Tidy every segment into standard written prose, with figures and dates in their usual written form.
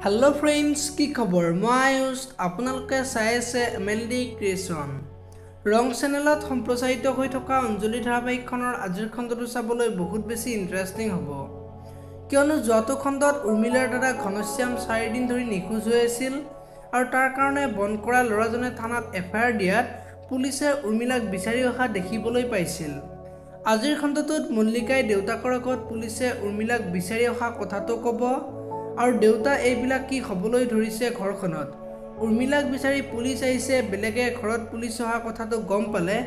Hello friends की खबर मैं आयुष आपनालोके चाই আছে এমএলডি ক্ৰিয়েচন ৰং চেনেলত সম্প্ৰচাৰিত হৈ থকা অঞ্জলি ধাৰাবাহিকখনৰ আজিৰ খণ্ডটো চাবলৈ বহুত বেছি ইন্টাৰেষ্টিং হ'ব কিয়নো যোৱাটো খণ্ডত উৰ্মিলাৰ দ্বাৰা ঘনশ্যাম 4 দিন ধৰি নিখোজ হৈ আছিল আৰু তাৰ কাৰণে বন কৰা লৰাজনে থানাত এফআইআৰ দিয়াত পুলিচে উৰ্মিলাক বিচাৰি অহা দেখিবলৈ পাইছিল আজিৰ খণ্ডটোত মল্লিকাই দেউতাকৰ আগত পুলিচে উৰ্মিলাক বিচাৰি অহা কথাটো ক'ব আৰু দেউতা এইবিলাক কি হবলৈ ধৰিছে ঘৰখনত উৰ্মিলাক বিচাৰি পুলিচ আহিছে বেলেগে ঘৰত পুলিচ অহা কথাটো গম পালে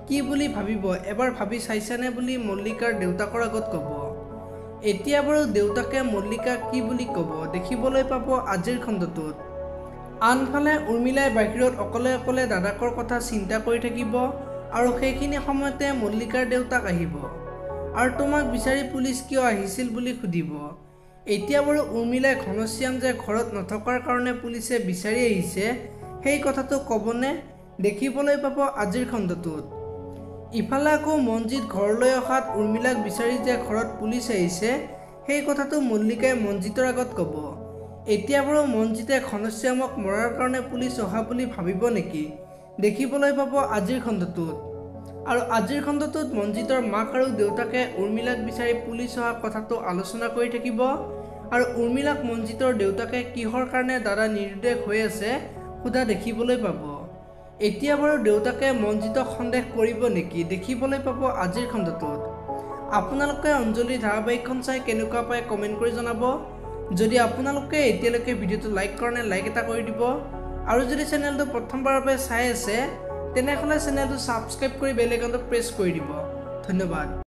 কি বুলি ভাবিব এবাৰ ভাবি চাইছানে বুলি মল্লিকাৰ দেউতাকৰ আগত ক'ব এতিয়া বাৰু দেউতাকে মল্লিকাক কি বুলি ক'ব দেখিবলৈ পাব আজিৰ খণ্ডটোত আনফালে উৰ্মিলাই বাহিৰত অকলে অকলে দাদাকৰ কথা চিন্তা কৰি থাকিব আৰু সেইখিনি সময়তে মল্লিকাৰ দেউতাক আহিব আৰু তোমাক বিচাৰি পুলিচ কিয় আহিছিল বুলি সুধিব এতিয়া বাৰু উৰ্মিলাই ঘনশ্যাম যে ঘৰত নথকাৰ কাৰণে পুলিচে বিচাৰি আহিছে সেই কথাটো ক'বনে দেখিবলৈ পাব আজিৰ খণ্ডটোত ইফালে আকৌ মনজিত ঘৰলৈ অহাত উৰ্মিলাক বিচাৰি যে ঘৰত পুলিচ আহিছে সেই কথাটো মল্লিকাই মনজিতৰ আগত ক'ব এতিয়া বাৰু মনজিতে ঘনশ্যামক মৰাৰ কাৰণে পুলিচ অহা বুলি ভাবিব নেকি দেখিবলৈ পাব আজিৰ খণ্ডটোত আৰু আজিৰ খণ্ডটোত মনজিতৰ মাক আৰু দেউতাকে উৰ্মিলাক বিচাৰি পুলিচ অহা কথাটো আলোচনা কৰি থাকিব আৰু উৰ্মিলাক মনজিতৰ দেউতাকে কিহৰ কাৰণে দাদা নিৰুদ্দেশ হৈ আছে খুদা দেখিবলৈ পাব এতিয়া বাৰু দেউতাকে মনজিতক সন্দেহ কৰিব নেকি দেখিবলৈ পাব আজিৰ খণ্ডটোত আপোনালোকে অঞ্জলি ধাৰাবাহিকখন চাই কেনেকুৱা পায় কমেন্ট কৰি জনাব যদি আপোনালোকে এতিয়ালৈকে ভিডিঅটো লাইক কৰা নাই লাইক এটা কৰি দিব আৰু যদি চেনেলটো প্ৰথমবাৰৰ বাবে চাই আছে তেনেহলে চেনেলটো সাবস্ক্ৰাইব কৰি বেল আইকনটো প্ৰেছ কৰি দিব ধন্যবাদ।